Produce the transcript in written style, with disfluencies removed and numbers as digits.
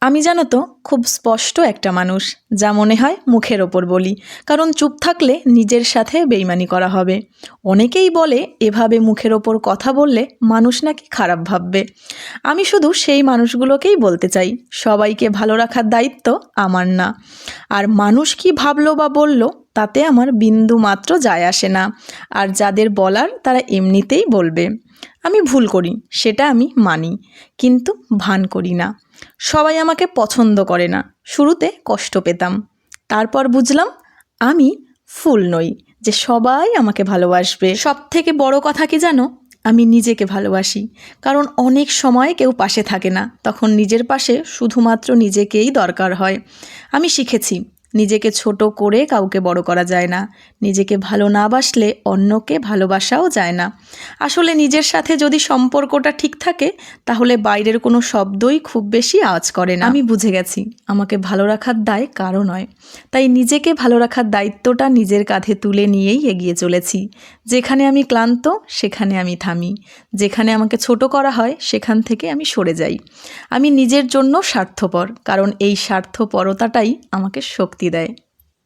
আমি জানো তো খুব স্পষ্ট একটা মানুষ, যা মনে হয় মুখের ওপর বলি, কারণ চুপ থাকলে নিজের সাথে বেইমানি করা হবে। অনেকেই বলে এভাবে মুখের ওপর কথা বললে মানুষ নাকি খারাপ ভাববে। আমি শুধু সেই মানুষগুলোকেই বলতে চাই, সবাইকে ভালো রাখার দায়িত্ব আমার না। আর মানুষ কি ভাবলো বা বলল তাতে আমার বিন্দু মাত্র যায় আসে না। আর যাদের বলার তারা এমনিতেই বলবে। আমি ভুল করি, সেটা আমি মানি, কিন্তু ভান করি না। সবাই আমাকে পছন্দ করে না, শুরুতে কষ্ট পেতাম। তারপর বুঝলাম আমি ফুল নই যে সবাই আমাকে ভালোবাসবে। সব থেকে বড় কথা কি জানো, আমি নিজেকে ভালোবাসি। কারণ অনেক সময় কেউ পাশে থাকে না, তখন নিজের পাশে শুধুমাত্র নিজেকেই দরকার হয়। আমি শিখেছি নিজেকে ছোট করে কাউকে বড় করা যায় না। নিজেকে ভালো না বাসলে অন্যকে ভালোবাসাও যায় না। আসলে নিজের সাথে যদি সম্পর্কটা ঠিক থাকে, তাহলে বাইরের কোনো শব্দই খুব বেশি আওয়াজ করে না। আমি বুঝে গেছি আমাকে ভালো রাখার দায় কারো নয়। তাই নিজেকে ভালো রাখার দায়িত্বটা নিজের কাঁধে তুলে নিয়েই এগিয়ে চলেছি। যেখানে আমি ক্লান্ত সেখানে আমি থামি, যেখানে আমাকে ছোট করা হয় সেখান থেকে আমি সরে যাই। আমি নিজের জন্য স্বার্থপর, কারণ এই স্বার্থপরতাটাই আমাকে শক্তি দেয়।